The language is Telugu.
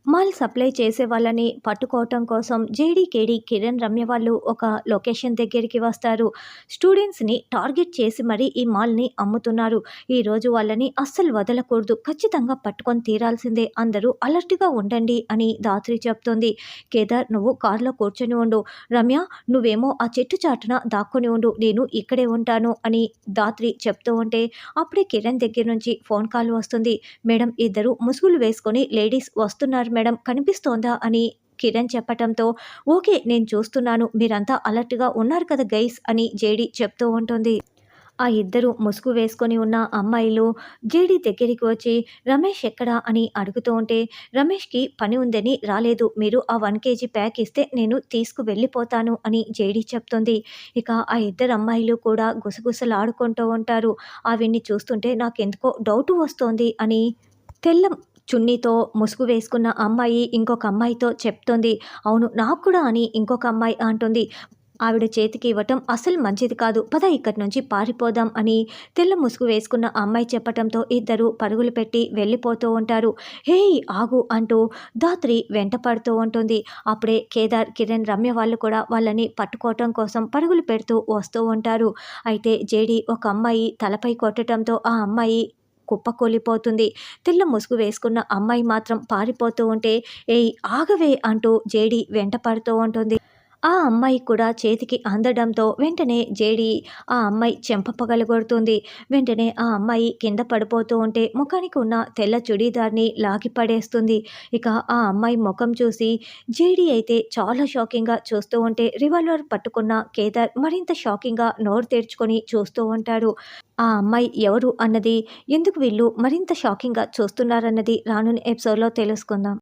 మాల్ సప్లై చేసే వాళ్ళని పట్టుకోవటం కోసం జేడీ, కేడీ, కిరణ్, రమ్య వాళ్ళు ఒక లొకేషన్ దగ్గరికి వస్తారు. స్టూడెంట్స్‌ని టార్గెట్ చేసి మరీ ఈ మాల్‌ని అమ్ముతున్నారు. ఈరోజు వాళ్ళని అస్సలు వదలకూడదు. ఖచ్చితంగా పట్టుకొని తీరాల్సిందే. అందరూ అలర్ట్‌గా ఉండండి అని ధాత్రి చెప్తుంది. కేదార్ నువ్వు కార్‌లో కూర్చొని ఉండు. రమ్య నువ్వేమో ఆ చెట్టు చాటున దాక్కొని ఉండు. నేను ఇక్కడే ఉంటాను అని ధాత్రి చెప్తూ ఉంటే అప్పుడే కిరణ్ దగ్గర నుంచి ఫోన్ కాల్ వస్తుంది. మేడం ఇద్దరు ముసుగులు వేసుకొని లేడీస్ వస్తున్నారు మేడం కనిపిస్తోందా అని కిరణ్ చెప్పటంతో ఓకే నేను చూస్తున్నాను మీరంతా అలర్ట్‌గా ఉన్నారు కదా గైస్ అని జేడీ చెప్తూ ఉంటుంది. ఆ ఇద్దరు ముసుగు వేసుకొని ఉన్న అమ్మాయిలు జేడీ దగ్గరికి వచ్చి రమేష్ ఎక్కడా అని అడుగుతూ ఉంటే రమేష్‌కి పని ఉందని రాలేదు. మీరు ఆ 1 కేజీ ప్యాక్ ఇస్తే నేను తీసుకువెళ్ళిపోతాను అని జేడీ చెప్తుంది. ఇక ఆ ఇద్దరు అమ్మాయిలు కూడా గుసగుసలాడుకుంటూ ఉంటారు. ఆవిడ్ని చూస్తుంటే నాకెందుకో డౌటు వస్తోంది అని తెల్ల చున్నీతో ముసుగు వేసుకున్న అమ్మాయి ఇంకొక అమ్మాయితో చెప్తుంది. అవును నాకు కూడా అని ఇంకొక అమ్మాయి అంటుంది. ఆవిడ చేతికి ఇవ్వటం అస్సలు మంచిది కాదు. పద ఇక్కడి నుంచి పారిపోదాం అని తెల్ల ముసుగు వేసుకున్న అమ్మాయి చెప్పటంతో ఇద్దరు పరుగులు పెట్టి వెళ్ళిపోతూ ఉంటారు. హేయ్ ఆగు అంటూ ధాత్రి వెంట పడుతూ ఉంటుంది. అప్పుడే కేదార్, కిరణ్, రమ్య వాళ్ళు కూడా వాళ్ళని పట్టుకోవటం కోసం పరుగులు పెడుతూ వస్తూ ఉంటారు. అయితే జేడీ ఒక అమ్మాయి తలపై కొట్టటంతో ఆ అమ్మాయి కుప్పకూలిపోతుంది. తెల్ల ముసుగు వేసుకున్న అమ్మాయి మాత్రం పారిపోతూ ఉంటే ఏయ్ ఆగవే అంటూ జేడీ వెంట పడుతూ ఉంటుంది. ఆ అమ్మాయి కూడా చేతికి అందడంతో వెంటనే జేడీ ఆ అమ్మాయి చెంప పగలగొడుతుంది. వెంటనే ఆ అమ్మాయి కింద పడిపోతూ ఉంటే ముఖానికి ఉన్న తెల్ల చుడీదార్‌ని లాగి పడేస్తుంది. ఇక ఆ అమ్మాయి ముఖం చూసి జేడీ అయితే చాలా షాకింగ్‌గా చూస్తూ ఉంటే రివాల్వర్ పట్టుకున్న కేదార్ మరింత షాకింగ్‌గా నోరు తెరుచుకొని చూస్తూ ఉంటాడు. ఆ అమ్మాయి ఎవరు అన్నది, ఎందుకు వీళ్ళు మరింత షాకింగ్‌గా చూస్తున్నారన్నది రానున్న ఎపిసోడ్‌లో తెలుసుకుందాం.